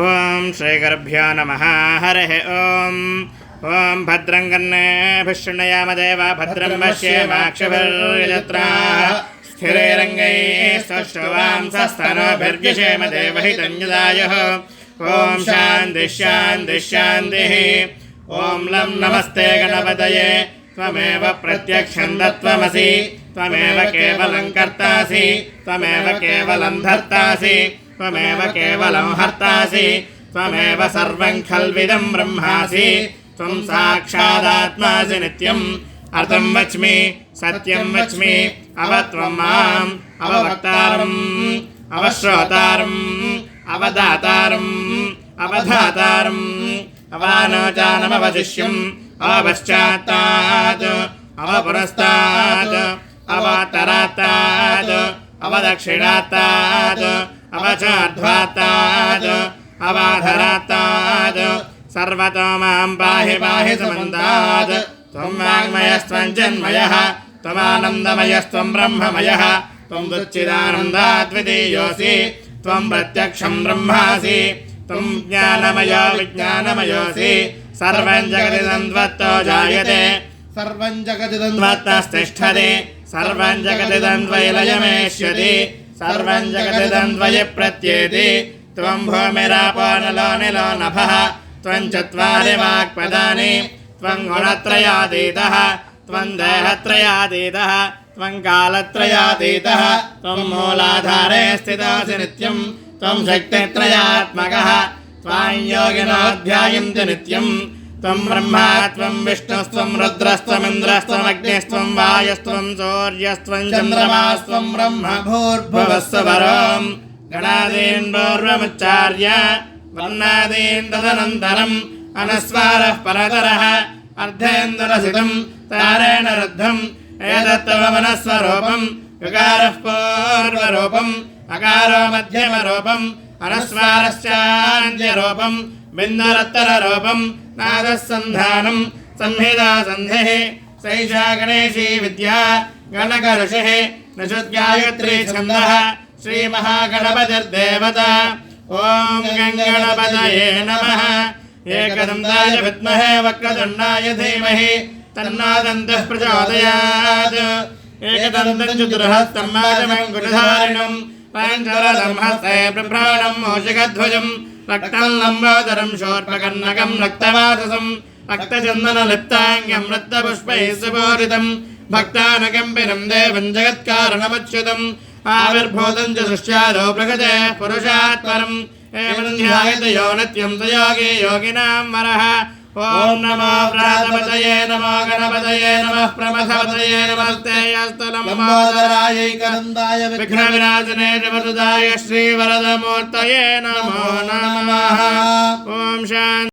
ఓం శ్రీగురుభ్యో నమః. హరిః ఓం. ఓం భద్రం కర్ణేభిः శృణుయామదేవ భద్రం పశ్యేమాక్షభిర్యజత్రాः స్థిరైరంగైस्तुष्टुवांसस्तनोभिर्यशेम देवहितं यदायुः. ఓం శాంతి శాంతి శాంతిः. ఓం లం నమస్తే గణపతయే త్వమేవ ప్రత్యక్షం తత్వమసి త్వమేవ కేవలం కర్తాసి త్వమేవ కేవలం ధర్తాసి త్వమేవ కేవలం హర్తాసి త్వమేవ సర్వం ఖల్విదం బ్రహ్మాసి త్వం సాక్షాదాత్మాసి నిత్యం. అర్థం వచ్మి సత్యం వచ్మి అవత్వం మాం అవవక్తారం అవశ్రోతారం అవదాతారం అవధాతారం అవానోచానమవశిష్యం అవపశ్చాత్తాత్ అవపురస్తాత్ అవతరాత్తాత్ అవదక్షిణాత్తాత్ అవచార్ధ్వాత్తాత్ అవాధరాత్తాత్ సర్వతో మాం పాహి పాహి సమంతాత్. త్వం వాङ्मयस्त्वं चिन्मयः त्वमानन्दमयस्त्वं ब्रह्ममयः त्वं सच्चिदानन्दाद्वितीयोऽसि त्वं प्रत्यक्षं ब्रह्मासि त्वं ज्ञानमयो विज्ञानमयोऽसि. सर्वं जगदिदं त्वत्तो जायते सर्वं जगदिदं त्वत्तस्तिष्ठति सर्वं जगदिदं त्वयि लयमेष्यति सर्वं जगदिदं त्वयि प्रत्येति. त्वं भूमिरापो नलो निलो नभः त्वं चत्वारि वाक्पदानि त्वं गुणत्रयातीतः त्वं देहत्रयातीतः त्वं कालत्रयातीतः त्वं मूलाधारे स्थितोऽसि नित्यं त्वं शक्तित्रयात्मकः त्वां योगिनो ध्यायन्ति नित्यं. त्वं ब्रह्मा त्वं विष्णुस्त्वं रुद्रस्त्वमिन्द्रस्त्वमग्निस्त्वं वायुस्त्वं सूर्यस्त्वं चन्द्रमास्त्वं ब्रह्म भूर्भुवस्सुवरों. गणादीन् पूर्वमुच्चार्य वर्णादीन् तदनन्तरम् अनुस्वारः परतरः अर्धेन्दुरसितं तारेण रुद्धम्. एतत्तव मनस्वरूपं युकारः पूर्वरूपम् अकारो मध्यमरूपम् अनुस्वारश्चान्त्यरूपं बिन्दुरुत्तररूपं नादः सन्धानं संहिता सन्धिः. सैषा गणेशी विद्या गणकऋषिः निषुद्गायत्री छन्दः श्रीमहागणपतिर्देवता. ॐ गणपतये नमः. एकदन्ताय विद्महे वक्रतुण्डाय धीमहि तन्नो दन्तः प्रचोदयात्. एकदन्तं चतुर्हस्तं मातमङ्कुशधारिणं पञ्चवरदं हस्ते बिभ्राणं मूषिकध्वजं रक्तं लम्बोदरं शूर्पकर्णकं रक्तवाससं रक्तचन्दनलिप्ताङ्गं रक्तपुष्पैः सुपूरितं भक्तानुकम्पिनं देवं जगत्कारणमच्युतम्. आविर्भूतं च सृष्ट्यादौ प्रगतेः पुरुषात् परम् एवं ध्यायते यो नित्यं स योगी योगिनां वरः. ॐ नमो व्रातपतये नमो गणपतये नमः प्रमथपतये नमस्ते यस्तुलम्बोदरायैकदन्ताय विघ्नविनाशने वरदाय श्रीवरदमूर्तये नमो नमः. ॐ शान्ति.